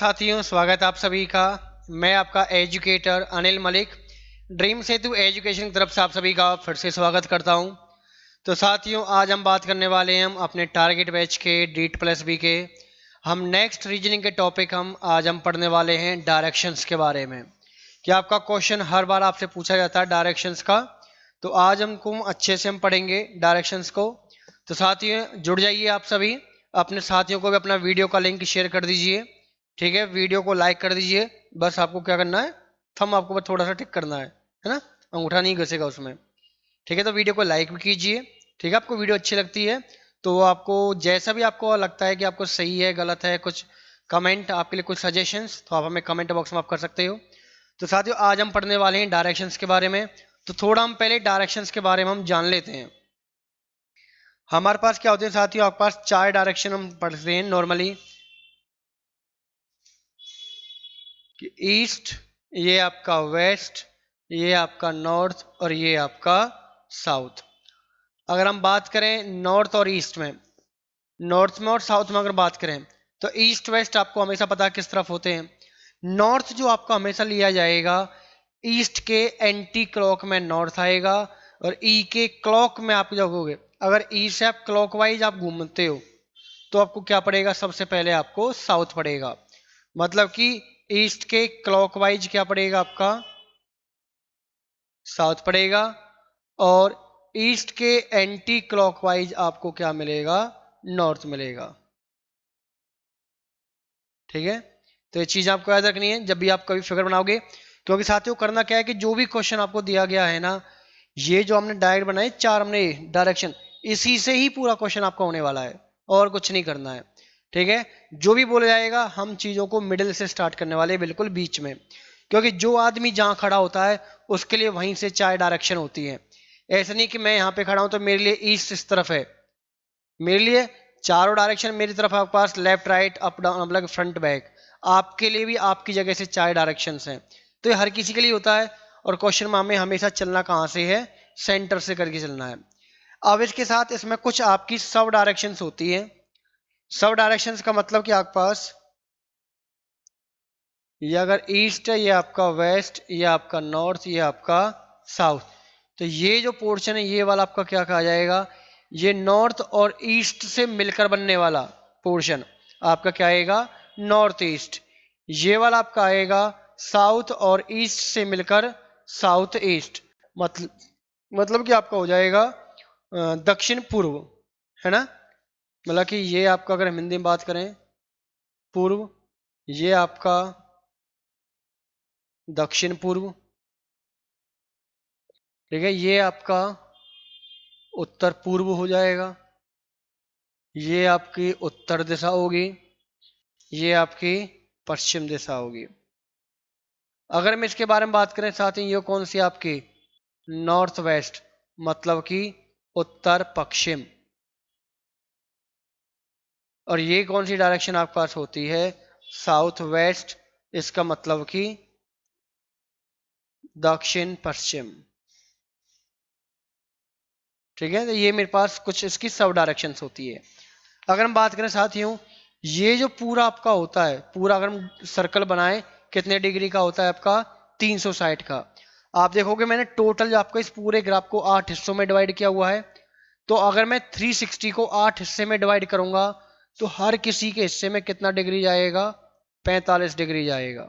साथियों, स्वागत है आप सभी का। मैं आपका एजुकेटर अनिल मलिक ड्रीम सेतु एजुकेशन की तरफ से आप सभी का फिर से स्वागत करता हूं। तो साथियों, आज हम बात करने वाले हैं हम अपने टारगेट बैच के DEET+B के हम नेक्स्ट रीजनिंग के टॉपिक आज हम पढ़ने वाले हैं डायरेक्शंस के बारे में। कि आपका क्वेश्चन हर बार आपसे पूछा जाता है डायरेक्शंस का, तो आज हमको अच्छे से हम पढ़ेंगे डायरेक्शंस को। तो साथियों, जुड़ जाइए आप सभी, अपने साथियों को भी अपना वीडियो का लिंक शेयर कर दीजिए। ठीक है, वीडियो को लाइक कर दीजिए। बस आपको क्या करना है, थंब आपको बस थोड़ा सा टिक करना है ना, अंगूठा नहीं घसेगा उसमें। ठीक है, तो वीडियो को लाइक भी कीजिए। ठीक है, आपको वीडियो अच्छी लगती है तो आपको जैसा भी आपको लगता है कि आपको सही है गलत है, कुछ कमेंट आपके लिए, कुछ सजेशंस, तो आप हमें कमेंट बॉक्स में आप कर सकते हो। तो साथियों, आज हम पढ़ने वाले हैं डायरेक्शंस के बारे में। तो थोड़ा हम पहले डायरेक्शंस के बारे में हम जान लेते हैं। हमारे पास क्या होते हैं साथियों, आपके पास 4 डायरेक्शन हम पढ़ते हैं नॉर्मली। ईस्ट, ये आपका वेस्ट, ये आपका नॉर्थ और ये आपका साउथ। अगर हम बात करें नॉर्थ और ईस्ट में, नॉर्थ में और साउथ में अगर बात करें, तो ईस्ट वेस्ट आपको हमेशा पता है किस तरफ होते हैं। नॉर्थ जो आपका हमेशा लिया जाएगा, ईस्ट के एंटी क्लॉक में नॉर्थ आएगा और ई के क्लॉक में आप जाओगे। अगर ई से आप क्लॉकवाइज आप घूमते हो तो आपको क्या पड़ेगा, सबसे पहले आपको साउथ पड़ेगा। मतलब कि ईस्ट के क्लॉकवाइज क्या पड़ेगा, आपका साउथ पड़ेगा, और ईस्ट के एंटी क्लॉकवाइज आपको क्या मिलेगा, नॉर्थ मिलेगा। ठीक है, तो ये चीज आपको याद रखनी है जब भी आप कभी फिगर बनाओगे। क्योंकि साथियों, करना क्या है कि जो भी क्वेश्चन आपको दिया गया है ना, ये जो हमने डायरेक्ट बनाए 4 हमने डायरेक्शन, इसी से ही पूरा क्वेश्चन आपका होने वाला है, और कुछ नहीं करना है। ठीक है, जो भी बोला जाएगा हम चीजों को मिडिल से स्टार्ट करने वाले हैं, बिल्कुल बीच में। क्योंकि जो आदमी जहां खड़ा होता है उसके लिए वहीं से 4 डायरेक्शन होती है। ऐसा नहीं कि मैं यहाँ पे खड़ा हूं तो मेरे लिए ईस्ट इस तरफ है, मेरे लिए चारों डायरेक्शन मेरी तरफ आपके पास लेफ्ट राइट अप डाउन मतलब फ्रंट बैक। आपके लिए भी आपकी जगह से 4 डायरेक्शंस हैं। तो ये हर किसी के लिए होता है। और क्वेश्चन में हमें हमेशा चलना कहाँ से है, सेंटर से करके चलना है। अब इसके साथ इसमें कुछ आपकी सब डायरेक्शंस होती है। सब डायरेक्शंस का मतलब कि आपके पास ये अगर ईस्ट है, ये आपका वेस्ट, ये आपका नॉर्थ, ये आपका साउथ। तो ये जो पोर्शन है ये वाला आपका क्या कहा जाएगा, ये नॉर्थ और ईस्ट से मिलकर बनने वाला पोर्शन आपका क्या आएगा, नॉर्थ ईस्ट। ये वाला आपका आएगा साउथ और ईस्ट से मिलकर साउथ ईस्ट। मतलब कि आपका हो जाएगा दक्षिण पूर्व, है ना। मतलब कि ये आपका, अगर हम हिंदी में बात करें, पूर्व, ये आपका दक्षिण पूर्व। ठीक है, ये आपका उत्तर पूर्व हो जाएगा, ये आपकी उत्तर दिशा होगी, ये आपकी पश्चिम दिशा होगी। अगर हम इसके बारे में बात करें साथ ही, ये कौन सी आपकी नॉर्थ वेस्ट, मतलब कि उत्तर पश्चिम। और ये कौन सी डायरेक्शन आपके पास होती है, साउथ वेस्ट, इसका मतलब कि दक्षिण पश्चिम। ठीक है, तो ये मेरे पास कुछ इसकी सब डायरेक्शंस होती है। अगर हम बात करें साथियों, ये जो पूरा आपका होता है, पूरा अगर हम सर्कल बनाए, कितने डिग्री का होता है आपका, 360 का। आप देखोगे मैंने टोटल आपको इस पूरे ग्राफ को 8 हिस्सों में डिवाइड किया हुआ है। तो अगर मैं 360 को 8 हिस्से में डिवाइड करूंगा तो हर किसी के हिस्से में कितना डिग्री जाएगा, 45 डिग्री जाएगा।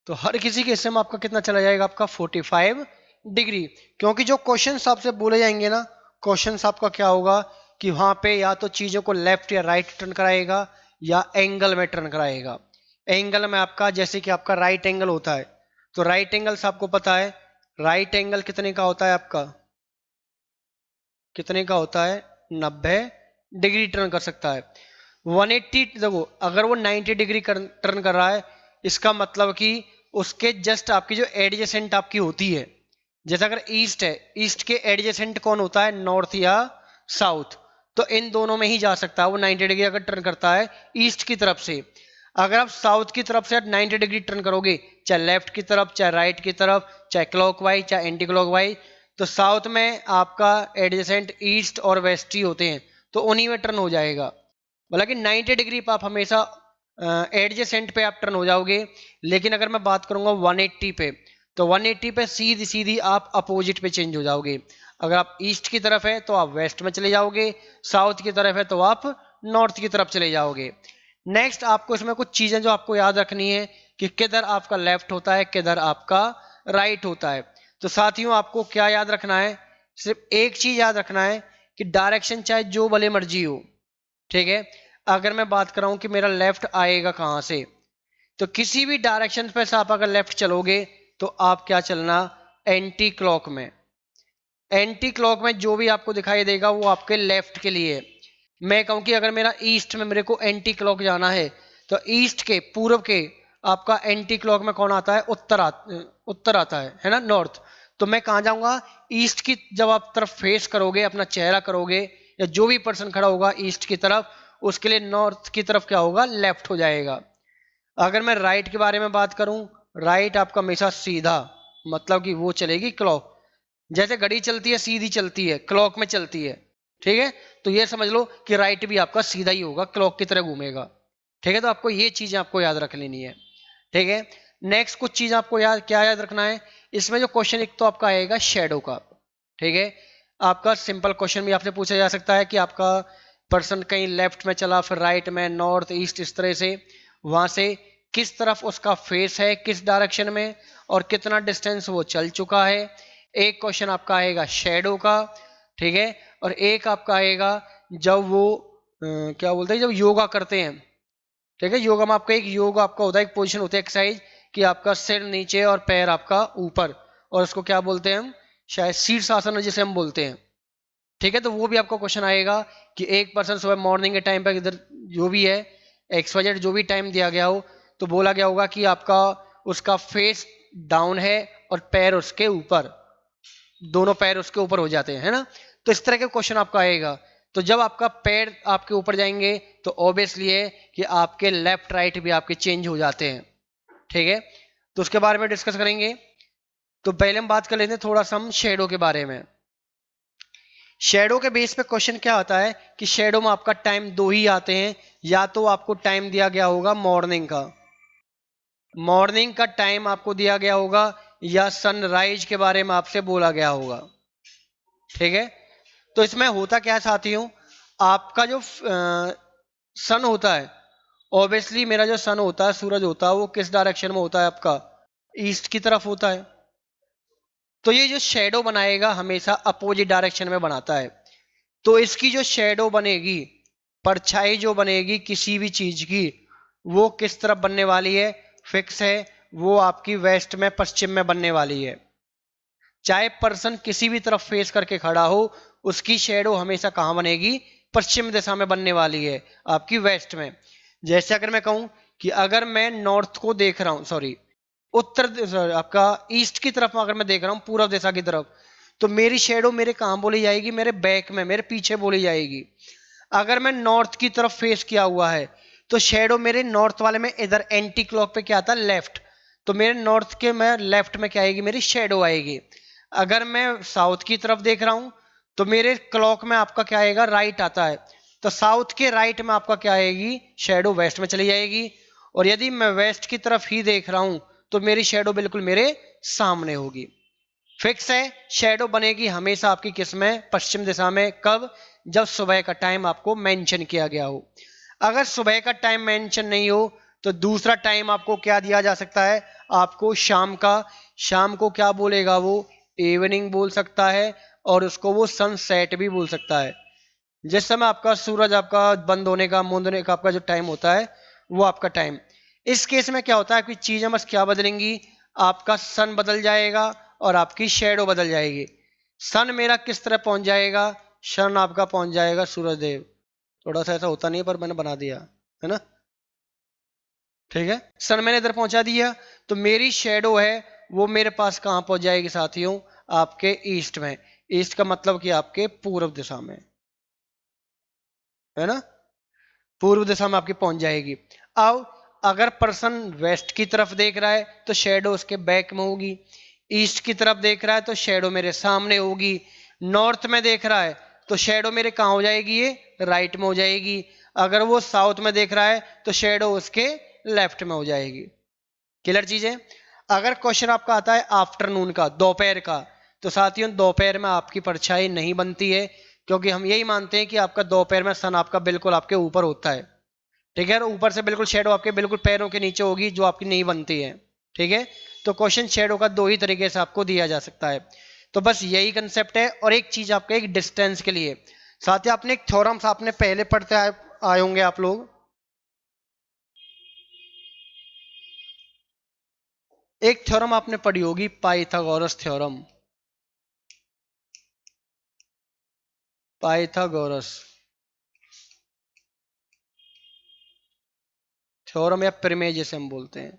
तो हर किसी के हिस्से में आपका कितना चला जाएगा, आपका 45 डिग्री। क्योंकि जो क्वेश्चन आपसे बोले जाएंगे ना, क्वेश्चन आपका क्या होगा कि वहां पे या तो चीजों को लेफ्ट या राइट टर्न कराएगा या एंगल में टर्न कराएगा। एंगल में आपका जैसे कि आपका राइट एंगल होता है, तो राइट एंगल से आपको पता है राइट एंगल कितने का होता है, आपका कितने का होता है, 90 डिग्री टर्न कर सकता है। 180 देखो, अगर वो 90 डिग्री टर्न कर रहा है, इसका मतलब कि उसके जस्ट आपकी जो एडजेसेंट आपकी होती है, जैसे अगर ईस्ट है, ईस्ट के एडजेसेंट कौन होता है, नॉर्थ या साउथ। तो इन दोनों में ही जा सकता है वो, 90 डिग्री अगर टर्न करता है ईस्ट की तरफ से। अगर आप साउथ की तरफ से 90 डिग्री टर्न करोगे, चाहे लेफ्ट की तरफ, चाहे राइट की तरफ, चाहे क्लॉकवाइज, चाहे एंटी क्लॉकवाइज, तो साउथ में आपका एडजेसेंट ईस्ट और वेस्ट ही होते हैं, तो उन्हीं में टर्न हो जाएगा। हालांकि 90 डिग्री पे आप हमेशा एडजेसेंट पे आप टर्न हो जाओगे। लेकिन अगर मैं बात करूंगा 180 पे, तो 180 पे सीधी सीधी आप अपोजिट पे चेंज हो जाओगे। अगर आप ईस्ट की तरफ है तो आप वेस्ट में चले जाओगे, साउथ की तरफ है तो आप नॉर्थ की तरफ चले जाओगे। नेक्स्ट आपको इसमें कुछ चीजें जो आपको याद रखनी है कि किधर आपका लेफ्ट होता है, किधर आपका राइट होता है। तो साथियों आपको क्या याद रखना है, सिर्फ एक चीज याद रखना है कि डायरेक्शन चाहे जो भले मर्जी हो, ठीक है। अगर मैं बात कर रहा हूं कि मेरा लेफ्ट आएगा कहां से, तो किसी भी डायरेक्शन पे से आप अगर लेफ्ट चलोगे तो आप क्या चलना, एंटी क्लॉक में। एंटी क्लॉक में जो भी आपको दिखाई देगा वो आपके लेफ्ट के लिए है। मैं कहूं कि अगर मेरा ईस्ट में मेरे को एंटी क्लॉक जाना है, तो ईस्ट के पूर्व के आपका एंटी क्लॉक में कौन आता है, उत्तर आता है ना, नॉर्थ। तो मैं कहां जाऊंगा, ईस्ट की जब आप तरफ फेस करोगे, अपना चेहरा करोगे, या जो भी पर्सन खड़ा होगा ईस्ट की तरफ, उसके लिए नॉर्थ की तरफ क्या होगा, लेफ्ट हो जाएगा। अगर मैं राइट के बारे में बात करूं, राइट आपका हमेशा सीधा, मतलब कि वो चलेगी क्लॉक, जैसे घड़ी चलती है सीधी चलती है, क्लॉक में चलती है, ठीक है। तो ये समझ लो कि राइट भी आपका सीधा ही होगा, क्लॉक की तरह घूमेगा, ठीक है। तो आपको ये चीजें आपको याद रख लेनी है, ठीक है। नेक्स्ट कुछ चीज आपको याद क्या याद रखना है, इसमें जो क्वेश्चन एक तो आपका आएगा शेडो का, ठीक है। आपका सिंपल क्वेश्चन भी आपसे पूछा जा सकता है कि आपका पर्सन कहीं लेफ्ट में चला, फिर राइट में, नॉर्थ ईस्ट, इस तरह से वहां से किस तरफ उसका फेस है, किस डायरेक्शन में, और कितना डिस्टेंस वो चल चुका है। एक क्वेश्चन आपका आएगा शेडो का, ठीक है। और एक आपका आएगा जब वो क्या बोलते हैं, जब योगा करते हैं, ठीक है। योगा में आपका एक योग आपका होता है, एक पोजीशन होता है, एक्सरसाइज, कि आपका सिर नीचे और पैर आपका ऊपर, और उसको क्या बोलते हैं हम, शायद शीर्षासन जिसे हम बोलते हैं, ठीक है। तो वो भी आपका क्वेश्चन आएगा कि एक पर्सन सुबह मॉर्निंग के टाइम पर इधर जो भी है, XYZ जो भी टाइम दिया गया हो, तो बोला गया होगा कि आपका उसका फेस डाउन है और पैर उसके ऊपर, दोनों पैर उसके ऊपर हो जाते हैं, है ना। तो इस तरह के क्वेश्चन आपका आएगा। तो जब आपका पैर आपके ऊपर जाएंगे तो ऑब्वियसली है कि आपके लेफ्ट राइट भी आपके चेंज हो जाते हैं, ठीक है। तो उसके बारे में डिस्कस करेंगे। तो पहले हम बात कर लेते हैं थोड़ा सा हम शेडो के बारे में। शेडो के बेस पे क्वेश्चन क्या आता है कि शेडो में आपका टाइम दो ही आते हैं, या तो आपको टाइम दिया गया होगा मॉर्निंग का, मॉर्निंग का टाइम आपको दिया गया होगा, या सनराइज के बारे में आपसे बोला गया होगा, ठीक है। तो इसमें होता क्या है साथियों, आपका जो सन होता है, ऑब्वियसली मेरा जो सन होता है, सूरज होता है, वो किस डायरेक्शन में होता है आपका, ईस्ट की तरफ होता है। तो ये जो शेडो बनाएगा हमेशा अपोजिट डायरेक्शन में बनाता है। तो इसकी जो शेडो बनेगी, परछाई जो बनेगी किसी भी चीज की, वो किस तरफ बनने वाली है, फिक्स है, वो आपकी वेस्ट में, पश्चिम में बनने वाली है। चाहे पर्सन किसी भी तरफ फेस करके खड़ा हो, उसकी शेडो हमेशा कहां बनेगी, पश्चिम दिशा में बनने वाली है, आपकी वेस्ट में। जैसे अगर मैं कहूं कि अगर मैं नॉर्थ को देख रहा हूं, सॉरी आपका ईस्ट की तरफ अगर मैं देख रहा हूं, पूर्व दिशा की तरफ, तो मेरी शेडो मेरे कहां बोली जाएगी, मेरे बैक में, मेरे पीछे बोली जाएगी। अगर मैं नॉर्थ की तरफ फेस किया हुआ है, तो शेडो मेरे नॉर्थ वाले में इधर एंटी क्लॉक पे क्या आता है, लेफ्ट, तो मेरे नॉर्थ के में लेफ्ट में क्या आएगी, मेरी शेडो आएगी। अगर मैं साउथ की तरफ देख रहा हूं, तो मेरे क्लॉक में आपका क्या आएगा, राइट आता है, तो साउथ के राइट में आपका क्या आएगी, शेडो वेस्ट में चली जाएगी। और यदि मैं वेस्ट की तरफ ही देख रहा हूं, तो मेरी शेडो बिल्कुल मेरे सामने होगी। फिक्स है, शेडो बनेगी हमेशा आपकी किस में, पश्चिम दिशा में। कब, जब सुबह का टाइम आपको मेंशन किया गया हो। अगर सुबह का टाइम मेंशन नहीं हो, तो दूसरा टाइम आपको क्या दिया जा सकता है, आपको शाम का। शाम को क्या बोलेगा वो, इवनिंग बोल सकता है, और उसको वो सनसेट भी बोल सकता है। जिस समय आपका सूरज आपका बंद होने का, मूंदने का आपका जो टाइम होता है, वो आपका टाइम। इस केस में क्या होता है कि चीजें बस क्या बदलेंगी, आपका सन बदल जाएगा और आपकी शेडो बदल जाएगी। सन मेरा किस तरह पहुंच जाएगा, सन आपका पहुंच जाएगा सूरज देव, थोड़ा सा ऐसा होता नहीं है पर मैंने बना दिया, है ना, ठीक है। सन मैंने इधर पहुंचा दिया, तो मेरी शेडो है वो मेरे पास कहां पहुंच जाएगी साथियों, आपके ईस्ट में। ईस्ट का मतलब कि आपके पूर्व दिशा में, है ना, पूर्व दिशा में आपकी पहुंच जाएगी। अब अगर पर्सन वेस्ट की तरफ देख रहा है तो शेडो उसके बैक में होगी, ईस्ट की तरफ देख रहा है तो शेडो मेरे सामने होगी, नॉर्थ में देख रहा है तो शेडो मेरे कहाँ हो जाएगी, ये राइट में हो जाएगी, अगर वो साउथ में देख रहा है तो शेडो उसके लेफ्ट में हो जाएगी। क्लियर चीज है। अगर क्वेश्चन आपका आता है आफ्टरनून का, दोपहर का, तो साथियों दोपहर में आपकी परछाई नहीं बनती है, क्योंकि हम यही मानते हैं कि आपका दोपहर में सन आपका बिल्कुल आपके ऊपर होता है। ठीक है, ऊपर से बिल्कुल शेडो आपके बिल्कुल पैरों के नीचे होगी, जो आपकी नहीं बनती है। ठीक है, तो क्वेश्चन शेडो का दो ही तरीके से आपको दिया जा सकता है। तो बस यही कंसेप्ट है। और एक चीज आपके एक डिस्टेंस के लिए, साथ ही आपने एक थ्योरम्स आपने पहले पढ़ते आए होंगे आप लोग। एक थ्योरम आपने पढ़ी होगी, पाइथागोरस थ्योरम। पाइथागोरस थ्योरम या प्रमेय जिसे हम बोलते हैं,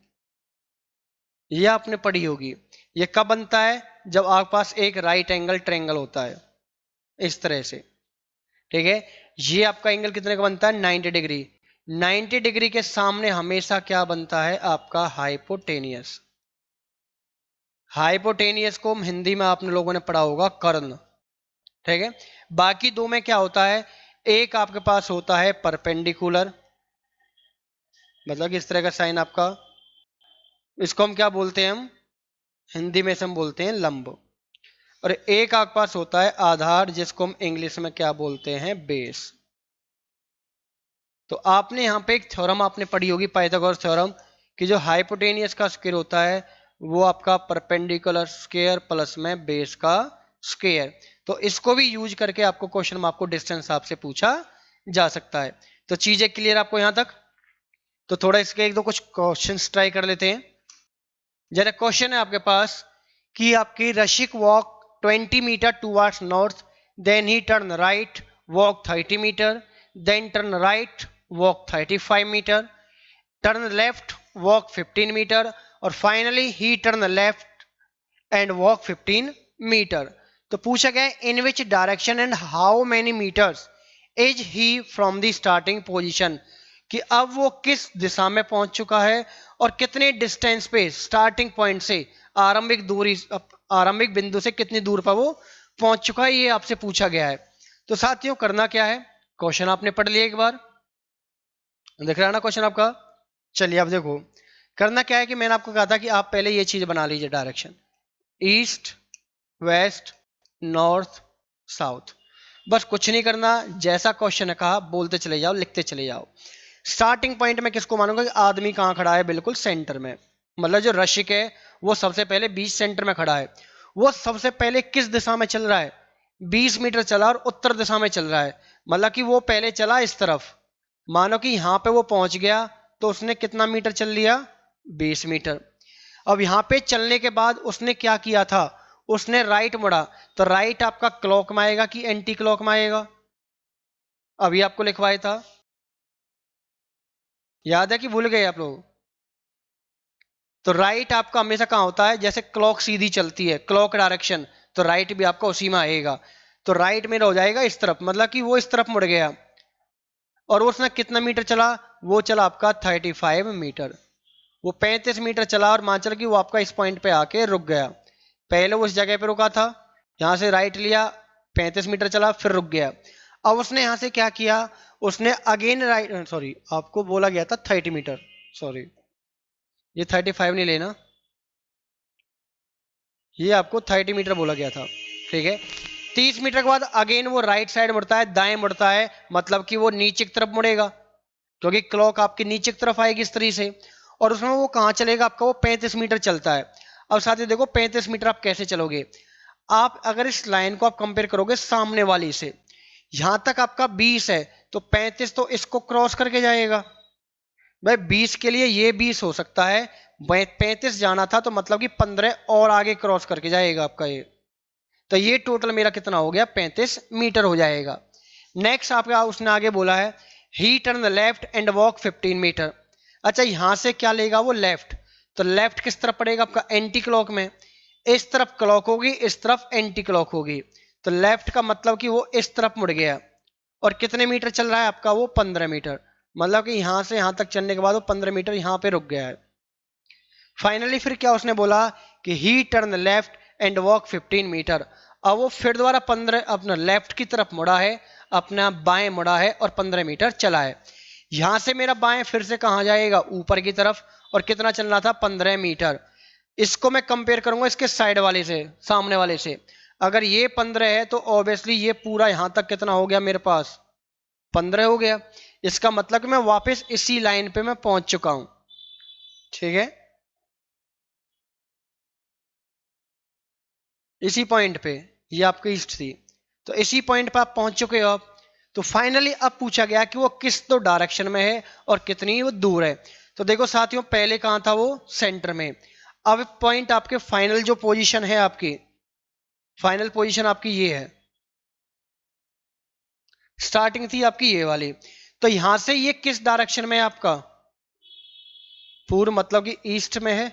ये आपने पढ़ी होगी। ये कब बनता है, जब आपके पास एक राइट एंगल ट्रायंगल होता है इस तरह से। ठीक है, ये आपका एंगल कितने का बनता है, 90 डिग्री। 90 डिग्री के सामने हमेशा क्या बनता है, आपका हाइपोटेनियस। हाइपोटेनियस को हम हिंदी में आपने लोगों ने पढ़ा होगा कर्ण। ठीक है, बाकी दो में क्या होता है, एक आपके पास होता है परपेंडिकुलर, मतलब कि इस तरह का साइन आपका, इसको हम क्या बोलते हैं, हम हिंदी में से हम बोलते हैं लंब। और एक आपके पास होता है आधार, जिसको हम इंग्लिश में क्या बोलते हैं, बेस। तो आपने यहाँ पे एक थ्योरम आपने पढ़ी होगी, पाइथागोरस थ्योरम, कि जो हाइपोटेनियस का स्क्वायर होता है वो आपका परपेंडिकुलर स्क्वायर प्लस में बेस का स्क्वायर। तो इसको भी यूज करके आपको क्वेश्चन में आपको डिस्टेंस आपसे पूछा जा सकता है। तो चीजें क्लियर आपको यहां तक। तो थोड़ा इसके एक दो कुछ क्वेश्चंस ट्राई कर लेते हैं। जरा क्वेश्चन है आपके पास कि आपकी Rashik walk 20 meter towards north, then he turn right walk 30 meter, then turn right walk 35 meter, turn left walk 15 meter, और finally he turn left and walk 15 meter. तो पूछा गया है in which direction and how many meters is he from the starting position, कि अब वो किस दिशा में पहुंच चुका है और कितने डिस्टेंस पे स्टार्टिंग पॉइंट से, आरंभिक दूरी, आरंभिक बिंदु से कितनी दूर पर वो पहुंच चुका है, ये आपसे पूछा गया है। तो साथियों करना क्या है, क्वेश्चन आपने पढ़ लिया एक बार, देख रहा है ना क्वेश्चन आपका। चलिए अब देखो करना क्या है, कि मैंने आपको कहा था कि आप पहले ये चीज बना लीजिए, direction east west north south. बस कुछ नहीं करना, जैसा क्वेश्चन है कहा बोलते चले जाओ, लिखते चले जाओ। स्टार्टिंग पॉइंट में किसको मानूंगा, कि आदमी कहां खड़ा है, बिल्कुल सेंटर में, मतलब जो रशिक है वो सबसे पहले बीच सेंटर में खड़ा है। वो सबसे पहले किस दिशा में चल रहा है, 20 मीटर चला और उत्तर दिशा में चल रहा है, मतलब कि वो पहले चला इस तरफ। मानो कि यहां पे वो पहुंच गया तो उसने कितना मीटर चल लिया, 20 मीटर। अब यहां पे चलने के बाद उसने क्या किया था, उसने राइट मुड़ा। तो राइट आपका क्लॉक में आएगा कि एंटी क्लॉक में आएगा, अभी आपको लिखवाया था, याद है कि भूल गए आप लोग। तो राइट आपका हमेशा कहां होता है, जैसे क्लॉक सीधी चलती है क्लॉक डायरेक्शन, तो राइट भी आपका उसी में आएगा। तो राइट मेरा हो जाएगा इस तरफ, मतलब कि वो इस तरफ मुड़ गया। और उसने कितना मीटर चला, वो चला आपका 35 मीटर। वो 35 मीटर चला और मान चल कि वो आपका इस पॉइंट पे आके रुक गया। पहले वो इस जगह पे रुका था, यहां से राइट लिया, 35 मीटर चला, फिर रुक गया। अब उसने यहां से क्या किया, उसने अगेन राइट, सॉरी आपको बोला गया था 30 मीटर, सॉरी ये 35 नहीं लेना, ये आपको 30 मीटर बोला गया था। ठीक है, 30 मीटर के बाद अगेन वो राइट साइड मुड़ता है, दाएं मुड़ता है, मतलब कि वो नीचे की तरफ मुड़ेगा, क्योंकि क्लॉक आपकी नीचे की तरफ आएगी इस तरीके से। और उसमें वो कहां चलेगा आपका, वो 35 मीटर चलता है। अब साथ ही देखो 35 मीटर आप कैसे चलोगे, आप अगर इस लाइन को आप कंपेयर करोगे सामने वाली से, यहां तक आपका 20 है, तो 35 तो इसको क्रॉस करके जाएगा। भाई 20 के लिए ये 20 हो सकता है, 35 जाना था तो मतलब कि 15 और आगे क्रॉस करके जाएगा आपका ये। तो ये टोटल मेरा कितना हो गया, 35 मीटर हो जाएगा। नेक्स्ट आपका उसने आगे बोला है he turn left and walk 15 metre. अच्छा यहां से क्या लेगा वो, लेफ्ट। तो लेफ्ट किस तरफ पड़ेगा आपका, एंटी क्लॉक में। इस तरफ क्लॉक होगी, इस तरफ एंटी क्लॉक होगी। तो लेफ्ट का मतलब कि वो इस तरफ मुड़ गया। और कितने मीटर चल रहा है आपका, वो 15 मीटर। मतलब कि यहां से यहां तक चलने के बाद वो 15 मीटर यहां पे रुक गया है। फाइनली फिर क्या उसने बोला कि he turn left and walk 15 metre. अब वो फिर दोबारा 15 अपना लेफ्ट की तरफ मुड़ा है, अपना बाएं मुड़ा है और 15 मीटर चला है। यहां से मेरा बाएं फिर से कहां जाएगा, ऊपर की तरफ, और कितना चलना था, 15 मीटर। इसको मैं कंपेयर करूंगा इसके साइड वाले से, सामने वाले से। अगर ये 15 है तो ऑब्वियसली ये पूरा यहां तक कितना हो गया मेरे पास, 15 हो गया। इसका मतलब कि मैं वापस इसी लाइन पे मैं पहुंच चुका हूं। ठीक है, इसी पॉइंट पे, ये आपकी ईस्ट थी, तो इसी पॉइंट पे आप पहुंच चुके हो आप। तो फाइनली अब पूछा गया कि वो किस दो डायरेक्शन में है और कितनी वो दूर है। तो देखो साथियों, पहले कहां था वो, सेंटर में। अब पॉइंट आपके फाइनल जो पोजीशन है आपकी, फाइनल पोजीशन आपकी ये है, स्टार्टिंग थी आपकी ये वाली। तो यहां से ये किस डायरेक्शन में है आपका, पूर्व, मतलब कि ईस्ट में है।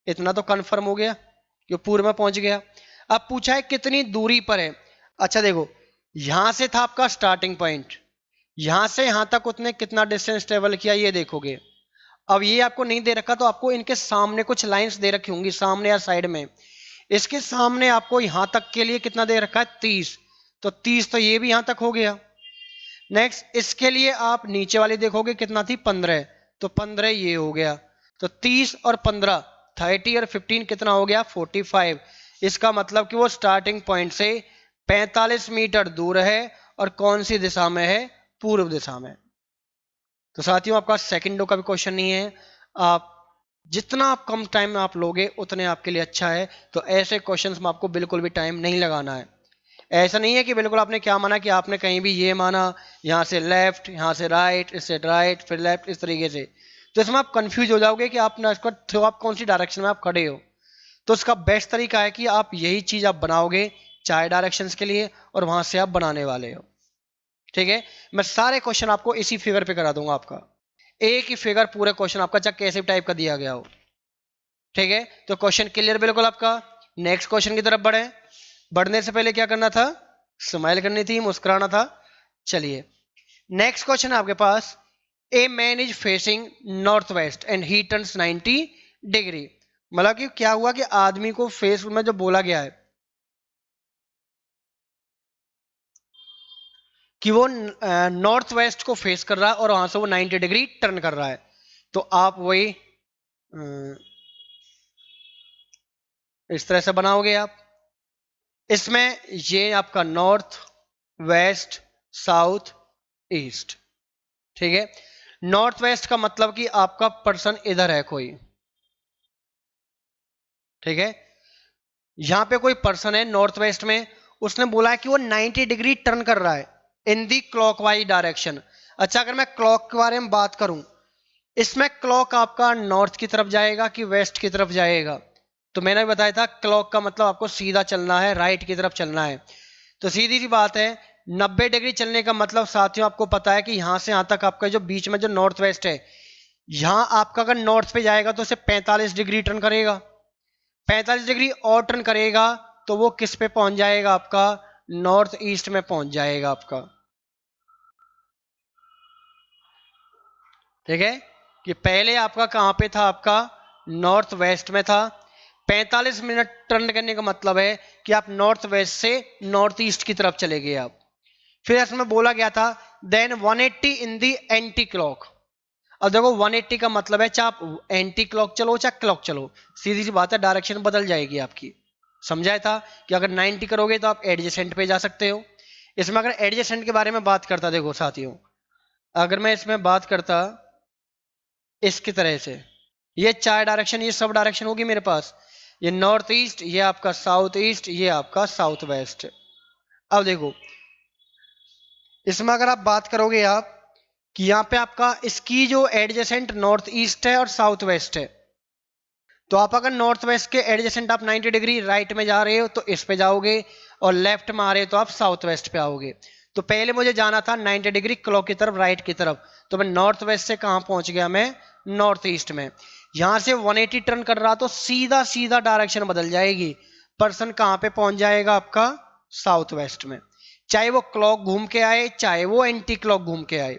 इतना तो कंफर्म हो गया कि पूर्व में पहुंच गया। अब पूछा है कितनी दूरी पर है। अच्छा देखो, यहां से था आपका स्टार्टिंग पॉइंट, यहां से यहां तक उसने कितना डिस्टेंस ट्रेवल किया ये देखोगे। अब ये आपको नहीं दे रखा तो आपको इनके सामने कुछ लाइंस दे रखी होंगी, सामने या साइड में। इसके सामने आपको यहां तक के लिए कितना दे रखा है, 30। तो 30 तो ये भी यहां तक हो गया। नेक्स्ट इसके लिए आप नीचे वाली देखोगे कितना थी, 15। तो 15 ये हो गया। तो 30 और 15, 30 और 15 कितना हो गया, 45। इसका मतलब कि वो स्टार्टिंग पॉइंट से 45 मीटर दूर है, और कौन सी दिशा में है, पूर्व दिशा में। तो साथियों आपका सेकंडों का भी क्वेश्चन नहीं है। आप जितना आप कम टाइम में आप लोगे उतने आपके लिए अच्छा है। तो ऐसे क्वेश्चंस में आपको बिल्कुल भी टाइम नहीं लगाना है। ऐसा नहीं है कि बिल्कुल आपने क्या माना कि आपने कहीं भी ये माना, यहाँ से लेफ्ट, यहाँ से राइट, इससे राइट, फिर लेफ्ट, इस तरीके से। तो इसमें आप कंफ्यूज हो जाओगे कि आप ना इसका तो आप कौन सी डायरेक्शन में आप खड़े हो। तो इसका बेस्ट तरीका है कि आप यही चीज आप बनाओगे चार डायरेक्शंस के लिए, और वहां से आप बनाने वाले हो। ठीक है, मैं सारे क्वेश्चन आपको इसी फिगर पे करा दूंगा आपका, एक ही फिगर पूरे क्वेश्चन आपका, चाहे कैसे टाइप का दिया गया हो। ठीक है, तो क्वेश्चन क्लियर बिल्कुल आपका। नेक्स्ट क्वेश्चन की तरफ बढ़े। बढ़ने से पहले क्या करना था, स्माइल करनी थी, मुस्कुराना था। चलिए नेक्स्ट क्वेश्चन है आपके पास। A man is facing north west and he turns 90 degree. मतलब कि क्या हुआ कि आदमी को फेस में जो बोला गया है कि वो नॉर्थ वेस्ट को फेस कर रहा है और वहां से वो 90 डिग्री टर्न कर रहा है। तो आप वही इस तरह से बनाओगे आप। इसमें ये आपका नॉर्थ, वेस्ट, साउथ, ईस्ट। ठीक है, नॉर्थ वेस्ट का मतलब कि आपका पर्सन इधर है कोई। ठीक है, यहां पे कोई पर्सन है नॉर्थ वेस्ट में, उसने बोला है कि वो 90 डिग्री टर्न कर रहा है इन दी क्लॉकवाइज डायरेक्शन। अच्छा, अगर मैं क्लॉक के बारे में बात करूं, इसमें क्लॉक आपका नॉर्थ की तरफ जाएगा कि वेस्ट की तरफ जाएगा। तो मैंने बताया था क्लॉक का मतलब आपको सीधा चलना है, राइट की तरफ चलना है। तो सीधी सी बात है, 90 डिग्री चलने का मतलब साथियों आपको पता है कि यहां से यहां तक आपका जो बीच में जो नॉर्थ वेस्ट है, यहां आपका अगर नॉर्थ पे जाएगा तो उसे 45 डिग्री टर्न करेगा, 45 डिग्री और टर्न करेगा, तो वो किस पे पहुंच जाएगा आपका, नॉर्थ ईस्ट में पहुंच जाएगा आपका। ठीक है, कि पहले आपका कहां पे था, आपका नॉर्थ वेस्ट में था। 45 मिनट टर्न करने का मतलब है कि आप नॉर्थ वेस्ट से नॉर्थ ईस्ट की तरफ चले गए आप। फिर इसमें बोला गया था देन 180 इन दी एंटी क्लॉक। अब देखो 180 का मतलब है चाहे आप एंटी क्लॉक चलो चाहे क्लॉक चलो, सीधी सी बात है डायरेक्शन बदल जाएगी आपकी। समझाया था कि अगर 90 करोगे तो आप एडजेसेंट पे जा सकते हो। इसमें अगर एडजेसेंट के बारे में बात करता, देखो साथियों, अगर मैं इसमें बात करता इसकी तरह से, ये चार डायरेक्शन, ये सब डायरेक्शन होगी मेरे पास, ये नॉर्थ ईस्ट, ये आपका साउथ ईस्ट, ये आपका साउथ वेस्ट। अब देखो इसमें अगर आप बात करोगे आप कि यहाँ पे आपका इसकी जो एडजेसेंट नॉर्थ ईस्ट है और साउथ वेस्ट है, तो आप अगर नॉर्थ वेस्ट के एडजेसेंट आप 90 डिग्री राइट में जा रहे हो तो इस पे जाओगे, और लेफ्ट में आ रहे हो तो आप साउथ वेस्ट पे आओगे। तो पहले मुझे जाना था 90 डिग्री क्लॉक की तरफ, राइट की तरफ, तो मैं नॉर्थ वेस्ट से कहां पहुंच गया, मैं नॉर्थ ईस्ट में। यहां से 180 टर्न कर रहा तो सीधा सीधा डायरेक्शन बदल जाएगी, पर्सन कहां पे पहुंच जाएगा आपका, साउथ वेस्ट में। चाहे वो क्लॉक घूम के आए चाहे वो एंटी क्लॉक घूम के आए।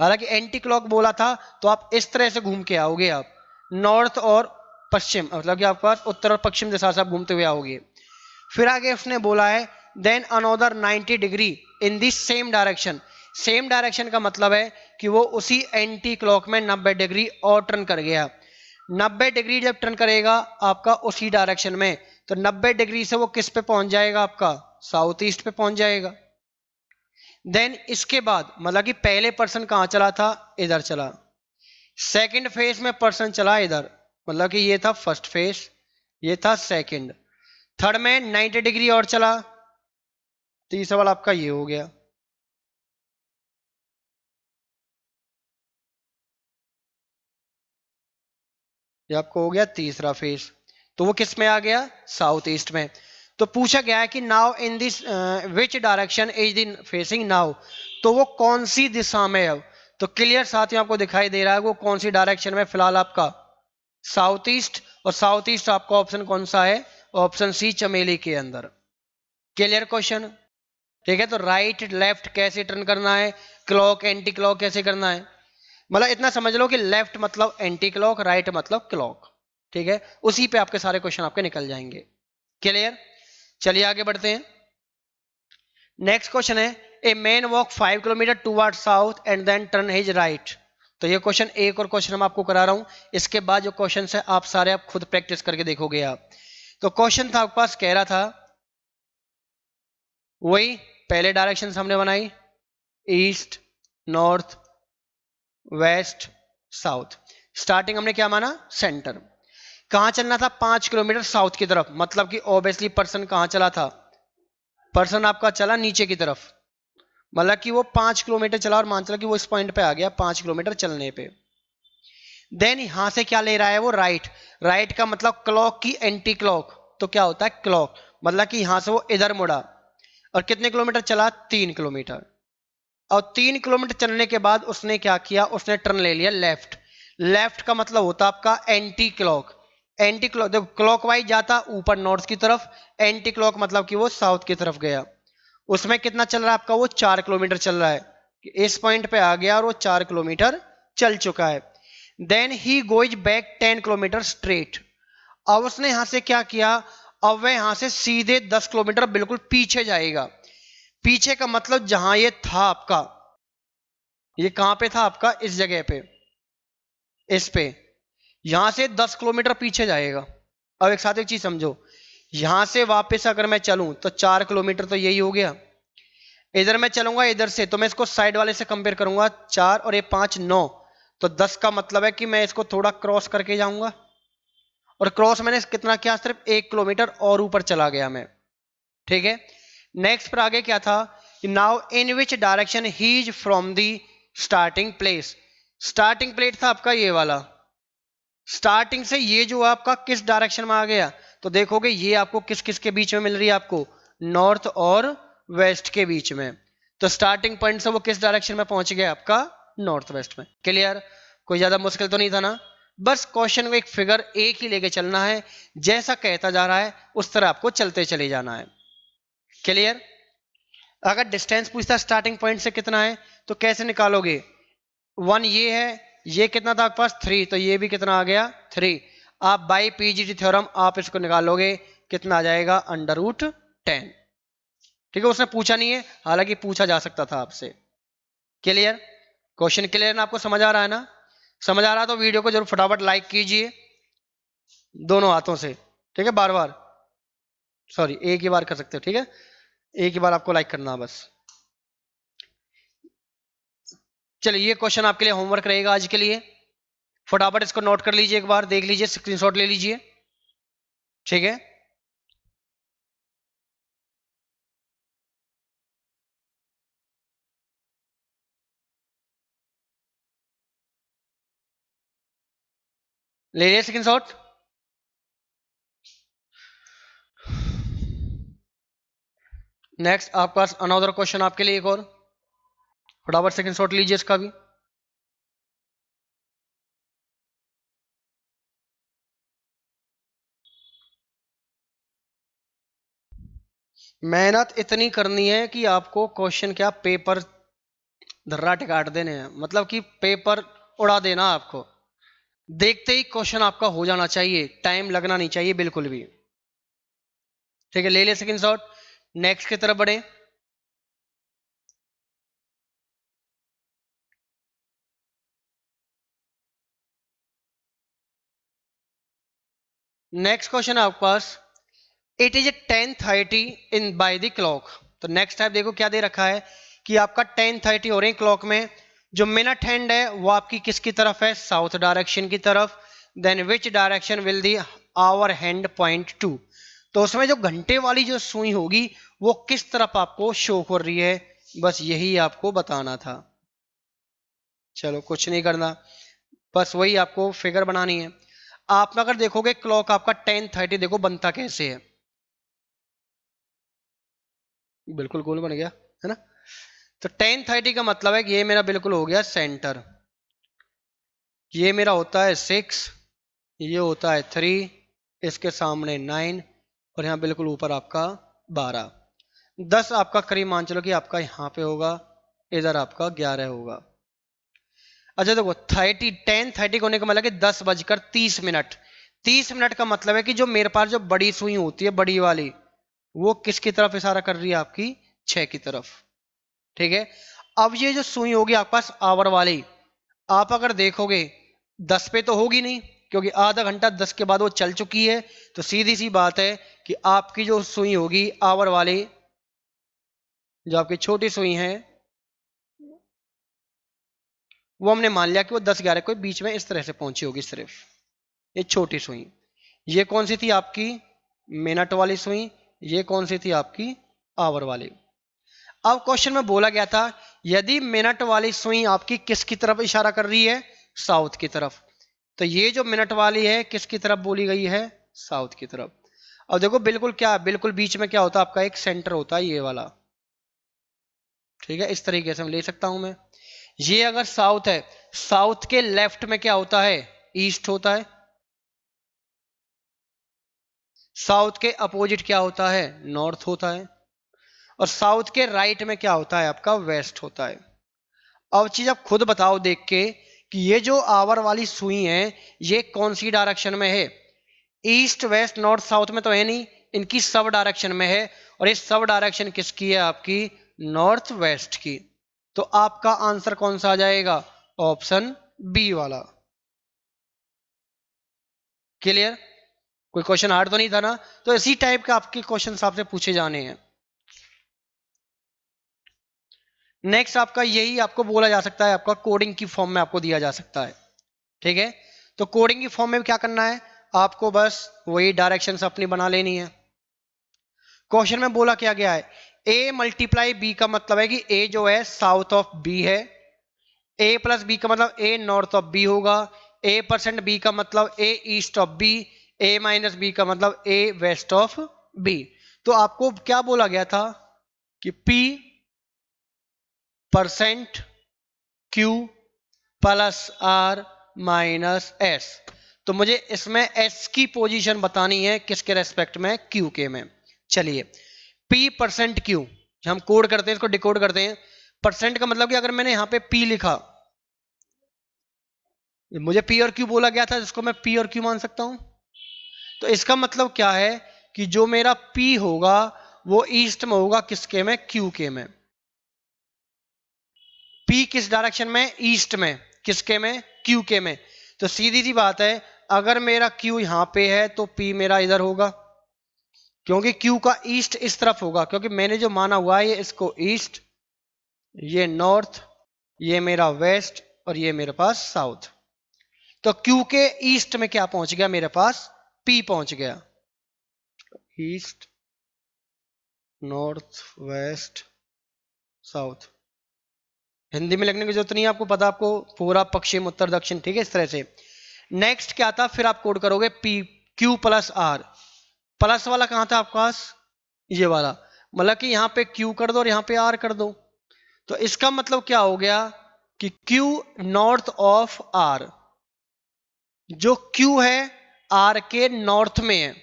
हालांकि एंटी क्लॉक बोला था तो आप इस तरह से घूम के आओगे, आप नॉर्थ और पश्चिम, मतलब कि आपके पास उत्तर और पश्चिम दिशा से आप घूमते हुए आओगे। फिर आगे उसने बोला है then another 90 degree in this same direction. Same direction का मतलब है कि वो उसी एंटी क्लॉक में 90 डिग्री और टर्न कर गया। 90 डिग्री जब टर्न करेगा आपका उसी डायरेक्शन में, तो 90 डिग्री से वो किस पे पहुंच जाएगा, आपका साउथ ईस्ट पे पहुंच जाएगा। देन इसके बाद मतलब कि पहले पर्सन कहां चला था, इधर चला। सेकंड फेज में पर्सन चला इधर, मतलब कि ये था फर्स्ट फेज, ये था सेकंड। थर्ड में 90 डिग्री और चला, तो ये सवाल आपका ये हो गया। ये आपको हो गया तीसरा फेज, तो वो किस में आ गया, साउथ ईस्ट में। तो पूछा गया है कि now in this which direction is in facing now, तो वो कौन सी दिशा में है अब। तो क्लियर साथियों आपको दिखाई दे रहा है वो कौन सी डायरेक्शन में फिलहाल, आपका साउथ ईस्ट। और साउथ ईस्ट आपका ऑप्शन कौन सा है, ऑप्शन सी चमेली के अंदर। क्लियर क्वेश्चन, ठीक है। तो राइट लेफ्ट कैसे टर्न करना है, क्लॉक एंटी क्लॉक कैसे करना है, मतलब इतना समझ लो कि लेफ्ट मतलब एंटी क्लॉक, राइट मतलब क्लॉक, ठीक है। उसी पे आपके सारे क्वेश्चन आपके निकल जाएंगे। क्लियर, चलिए आगे बढ़ते हैं। नेक्स्ट क्वेश्चन है a man walk 5 kilometre toward south and then turn his right. तो ये क्वेश्चन एक और क्वेश्चन हम आपको करा रहा हूं, इसके बाद जो क्वेश्चन है आप सारे आप खुद प्रैक्टिस करके देखोगे आप। तो क्वेश्चन था आपके पास, कह रहा था वही पहले डायरेक्शन हमने बनाई, east, north, west, south. Starting हमने क्या माना, सेंटर। कहां चलना था, 5 किलोमीटर साउथ की तरफ, मतलब कि ऑब्वियसली पर्सन कहां चला था, पर्सन आपका चला नीचे की तरफ, मतलब कि वो 5 किलोमीटर चला और मान चला कि वो इस पॉइंट पे आ गया 5 किलोमीटर चलने पे। देन यहां से क्या ले रहा है वो, राइट। राइट का मतलब क्लॉक की एंटी क्लॉक, तो क्या होता है क्लॉक, मतलब कि यहां से वो इधर मुड़ा और कितने किलोमीटर चला, 3 किलोमीटर। और 3 किलोमीटर चलने के बाद उसने क्या किया, उसने टर्न ले लिया लेफ्ट। लेफ्ट का मतलब होता है आपका एंटी क्लॉक। एंटी क्लॉक जब क्लॉक वाइज जाता ऊपर नॉर्थ की तरफ, एंटी क्लॉक मतलब कि वो साउथ की तरफ गया। उसमें कितना चल रहा है आपका, वो 4 किलोमीटर चल रहा है। इस पॉइंट पे आ गया और वो 4 किलोमीटर चल चुका है। Then he goes back 10 kilometre straight. अब उसने यहां से क्या किया, अब वह यहां से सीधे 10 किलोमीटर बिल्कुल पीछे जाएगा। पीछे का मतलब जहां ये था आपका, ये कहां पे था आपका, इस जगह पे, इस पे, यहां से 10 किलोमीटर पीछे जाएगा। अब एक साथ एक चीज समझो, यहां से वापस अगर मैं चलूं तो 4 किलोमीटर तो यही हो गया। इधर मैं चलूंगा इधर से, तो मैं इसको साइड वाले से कंपेयर करूंगा, 4 और ये 5 9, तो 10 का मतलब है कि मैं इसको थोड़ा क्रॉस करके जाऊंगा। और क्रॉस मैंने कितना किया, सिर्फ 1 किलोमीटर और ऊपर चला गया मैं, ठीक है। नेक्स्ट पर आगे क्या था, now in which direction he is from the starting place. Starting place था आपका ये वाला, स्टार्टिंग से ये जो आपका किस डायरेक्शन में आ गया, तो देखोगे ये आपको किस किस के बीच में मिल रही है, आपको नॉर्थ और वेस्ट के बीच में। तो स्टार्टिंग पॉइंट से वो किस डायरेक्शन में पहुंच गया, आपका नॉर्थ वेस्ट में। क्लियर, कोई ज्यादा मुश्किल तो नहीं था ना। बस क्वेश्चन को एक फिगर एक ही लेके चलना है, जैसा कहता जा रहा है उस तरह आपको चलते चले जाना है। क्लियर, अगर डिस्टेंस पूछता स्टार्टिंग पॉइंट से कितना है, तो कैसे निकालोगे, 1 ये है, ये कितना था आपके पास 3, तो ये भी कितना आ गया 3। आप बाई पीजीटी थ्योरम आप इसको निकालोगे, कितना आ जाएगा, √10। ठीक है, उसने पूछा नहीं है, हालांकि पूछा जा सकता था आपसे। क्लियर, क्वेश्चन क्लियर ना, आपको समझ आ रहा है ना। समझ आ रहा है तो वीडियो को जरूर फटाफट लाइक कीजिए दोनों हाथों से, ठीक है। बार बार, सॉरी एक ही बार कर सकते हो, ठीक है, एक ही बार आपको लाइक करना बस। चलिए ये क्वेश्चन आपके लिए होमवर्क रहेगा आज के लिए, फटाफट इसको नोट कर लीजिए, एक बार देख लीजिए, स्क्रीनशॉट ले लीजिए, ठीक है। ले लिया स्क्रीनशॉट। नेक्स्ट आपके पास अनदर क्वेश्चन आपके लिए एक और, फटाफट स्क्रीनशॉट लीजिए इसका भी। मेहनत इतनी करनी है कि आपको क्वेश्चन क्या पेपर धर्राटे काट देने हैं, मतलब कि पेपर उड़ा देना आपको। देखते ही क्वेश्चन आपका हो जाना चाहिए, टाइम लगना नहीं चाहिए बिल्कुल भी। ठीक है, ले ले स्क्रीनशॉट, नेक्स्ट की तरफ बढ़े। नेक्स्ट क्वेश्चन है आपके पास, it is 10:30 in by the clock. तो नेक्स्ट टाइप देखो क्या दे रखा है कि आपका 10:30 हो रही है क्लॉक में, जो मिनट हैंड है वो आपकी किसकी तरफ है, साउथ डायरेक्शन की तरफ। Then which direction will the our hand point to, तो उसमें जो घंटे वाली जो सुई होगी वो किस तरफ आपको शो कर रही है, बस यही आपको बताना था। चलो कुछ नहीं करना, बस वही आपको फिगर बनानी है। आप अगर देखोगे क्लॉक आपका 10:30 देखो बनता कैसे है, बिल्कुल गोल बन गया है ना। तो 10:30 का मतलब है कि ये मेरा बिल्कुल हो गया सेंटर, ये मेरा होता है 6, ये होता है 3, इसके सामने 9, और यहाँ बिल्कुल ऊपर आपका 12। 10 आपका करीब मान चलो कि आपका यहाँ पे होगा, इधर आपका 11 होगा। अच्छा देखो 10:30 होने का मतलब कि 10:30। 30 मिनट का मतलब है कि जो मेरे पास जो बड़ी सुई होती है बड़ी वाली, वो किसकी तरफ इशारा कर रही है, आपकी 6 की तरफ। ठीक है, अब ये जो सुई होगी आपके पास आवर वाली, आप अगर देखोगे 10 पे तो होगी नहीं, क्योंकि आधा घंटा 10 के बाद वो चल चुकी है। तो सीधी सी बात है कि आपकी जो सुई होगी आवर वाली, जो आपकी छोटी सुई है, वो हमने मान लिया कि वो 10-11 के बीच में इस तरह से पहुंची होगी सिर्फ, ये छोटी सुई। ये कौन सी थी आपकी, मिनट वाली सुई। ये कौन सी थी आपकी, आवर वाली। अब क्वेश्चन में बोला गया था यदि मिनट वाली सुई आपकी किसकी तरफ इशारा कर रही है, साउथ की तरफ, तो ये जो मिनट वाली है किसकी तरफ बोली गई है, साउथ की तरफ। और देखो बिल्कुल क्या, बिल्कुल बीच में क्या होता है आपका, एक सेंटर होता है ये वाला। ठीक है, इस तरीके से मैं ले सकता हूं मैं, ये अगर साउथ है, साउथ के लेफ्ट में क्या होता है, ईस्ट होता है। साउथ के अपोजिट क्या होता है, नॉर्थ होता है। और साउथ के राइट में क्या होता है आपका, वेस्ट होता है। अब चीज आप खुद बताओ देख के कि ये जो आवर वाली सुई है ये कौन सी डायरेक्शन में है, ईस्ट वेस्ट नॉर्थ साउथ में तो है नहीं, इनकी सब डायरेक्शन में है। और ये सब डायरेक्शन किसकी है, आपकी नॉर्थ वेस्ट की। तो आपका आंसर कौन सा आ जाएगा, ऑप्शन बी वाला। क्लियर, कोई क्वेश्चन हार्ड तो नहीं था ना। तो इसी टाइप के आपके क्वेश्चन आपसे पूछे जाने हैं। नेक्स्ट आपका यही आपको बोला जा सकता है, आपका कोडिंग की फॉर्म में आपको दिया जा सकता है। ठीक है, तो कोडिंग की फॉर्म में क्या करना है, आपको बस वही डायरेक्शन अपनी बना लेनी है। क्वेश्चन में बोला क्या गया है, ए मल्टीप्लाई बी का मतलब है कि ए जो है साउथ ऑफ बी है, ए प्लस बी का मतलब ए नॉर्थ ऑफ बी होगा, ए परसेंट बी का मतलब A east of B, A minus B का मतलब ए वेस्ट ऑफ बी। तो आपको क्या बोला गया था कि P percent Q plus R minus S. तो मुझे इसमें एस की पोजीशन बतानी है किसके रेस्पेक्ट में, क्यू के में। चलिए पी परसेंट क्यू, हम कोड करते हैं इसको, डिकोड करते हैं। परसेंट का मतलब कि अगर मैंने यहां पे पी लिखा, मुझे पी और क्यू बोला गया था जिसको मैं पी और क्यू मान सकता हूं। तो इसका मतलब क्या है कि जो मेरा पी होगा वो ईस्ट में होगा, किसके में, क्यू के में। पी किस डायरेक्शन में, ईस्ट में, किसके में, क्यू के में। तो सीधी सी बात है, अगर मेरा क्यू यहां पे है तो पी मेरा इधर होगा, क्योंकि क्यू का ईस्ट इस तरफ होगा, क्योंकि मैंने जो माना हुआ है ये इसको ईस्ट, ये नॉर्थ, ये मेरा वेस्ट, और ये मेरे पास साउथ। तो क्यू के ईस्ट में क्या पहुंच गया मेरे पास, पी पहुंच गया। East north west south, Hindi में लिखने की जरूरत नहीं है, आपको पता, आपको पूरा पश्चिम उत्तर दक्षिण। ठीक है, इस तरह से। नेक्स्ट क्या था, फिर आप कोड करोगे P Q plus R. Plus वाला कहां था आपके पास, ये वाला, मतलब कि यहां पे क्यू कर दो और यहां पे आर कर दो। तो इसका मतलब क्या हो गया कि क्यू नॉर्थ ऑफ आर, जो क्यू है आर के नॉर्थ में है।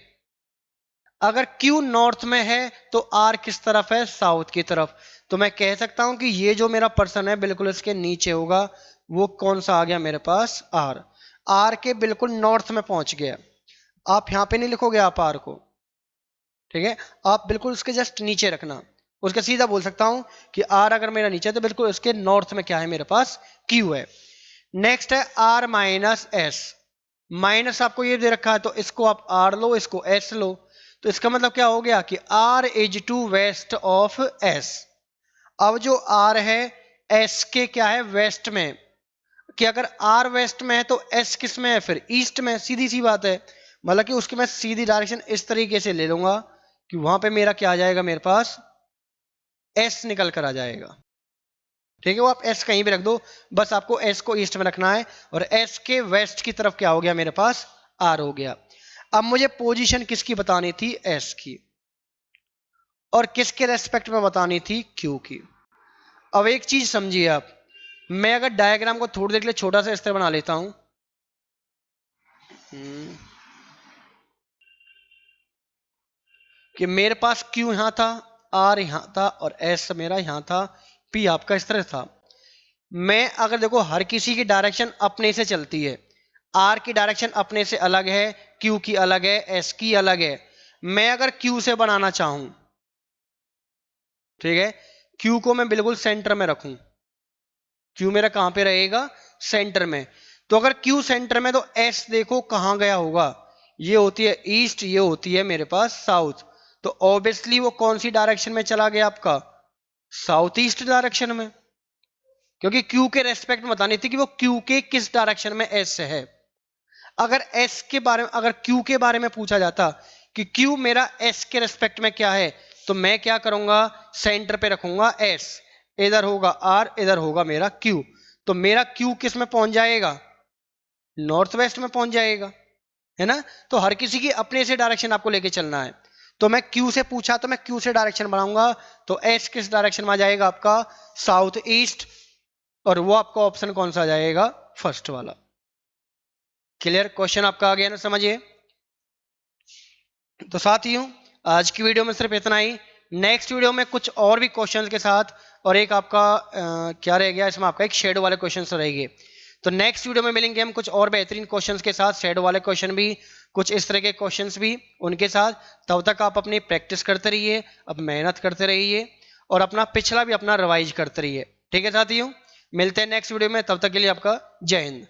अगर क्यू नॉर्थ में है तो आर किस तरफ है, साउथ की तरफ। तो मैं कह सकता हूं कि ये जो मेरा पर्सन है बिल्कुल इसके नीचे होगा। वो कौन सा आ गया मेरे पास, आर। आर के बिल्कुल नॉर्थ में पहुंच गया। आप यहां पे नहीं लिखोगे आप आर को, ठीक है, आप बिल्कुल उसके जस्ट नीचे रखना। उसके सीधा बोल सकता हूं कि आर अगर मेरा नीचे है तो बिल्कुल उसके नॉर्थ में क्या है मेरे पास, क्यू है। नेक्स्ट है आर माइनस एस। माइनस आपको ये दे रखा है तो इसको आप आर लो, इसको एस लो। तो इसका मतलब क्या हो गया कि R is to west of S. अब जो आर है एस के क्या है, वेस्ट में, कि अगर आर वेस्ट में है तो एस किस में है, फिर ईस्ट में। सीधी सी बात है, मतलब कि उसकी मैं सीधी डायरेक्शन इस तरीके से ले लूंगा कि वहां पे मेरा क्या आ जाएगा, मेरे पास एस निकल कर आ जाएगा। ठीक है, वो आप एस कहीं भी रख दो, बस आपको एस को ईस्ट में रखना है। और एस के वेस्ट की तरफ क्या हो गया मेरे पास, आर हो गया। अब मुझे पोजीशन किसकी बतानी थी, एस की, और किसके रेस्पेक्ट में बतानी थी, क्यू की। अब एक चीज समझिए आप, मैं अगर डायग्राम को थोड़ी देर के लिए छोटा सा इस तरह बना लेता हूं, कि मेरे पास क्यू यहां था, आर यहां था, और एस मेरा यहां था, पी आपका इस तरह था। मैं अगर देखो हर किसी की डायरेक्शन अपने से चलती है, आर की डायरेक्शन अपने से अलग है, क्यू की अलग है, एस की अलग है। मैं अगर क्यू से बनाना चाहूं, ठीक है, क्यू को मैं बिल्कुल सेंटर में रखूं, क्यू मेरा कहां पे रहेगा, सेंटर में। तो अगर क्यू सेंटर में तो एस देखो कहां गया होगा, ये होती है ईस्ट, ये होती है मेरे पास साउथ। तो ऑब्वियसली वो कौन सी डायरेक्शन में चला गया आपका, साउथ ईस्ट डायरेक्शन में, क्योंकि क्यू के रेस्पेक्ट में बतानी थी कि वो क्यू के किस डायरेक्शन में एस है। अगर एस के बारे में, अगर क्यू के बारे में पूछा जाता कि क्यू मेरा एस के रेस्पेक्ट में क्या है, तो मैं क्या करूंगा, सेंटर पे रखूंगा एस, इधर होगा आर, इधर होगा मेरा क्यू। तो मेरा क्यू किस में पहुंच जाएगा, नॉर्थ वेस्ट में पहुंच जाएगा, है ना। तो हर किसी की अपने से डायरेक्शन आपको लेके चलना है। तो मैं क्यू से पूछा तो मैं क्यू से डायरेक्शन बनाऊंगा, तो एस किस डायरेक्शन में आ जाएगा आपका, साउथ ईस्ट। और वो आपका ऑप्शन कौन सा आ जाएगा, फर्स्ट वाला। क्लियर, क्वेश्चन आपका आ गया ना, समझिए। तो साथियों आज की वीडियो में सिर्फ इतना ही। नेक्स्ट वीडियो में कुछ और भी क्वेश्चंस के साथ, और एक आपका क्या रह गया इसमें, आपका एक शेडो वाले क्वेश्चंस रहेंगे। तो नेक्स्ट वीडियो में मिलेंगे हम कुछ और बेहतरीन क्वेश्चंस के साथ, शेडो वाले क्वेश्चन भी, कुछ इस तरह के क्वेश्चंस भी उनके साथ। तब तक आप अपनी प्रैक्टिस करते रहिए, अब मेहनत करते रहिए, और अपना पिछला भी अपना रिवाइज करते रहिए। ठीक है साथियों, मिलते हैं नेक्स्ट वीडियो में, तब तक के लिए आपका जय हिंद।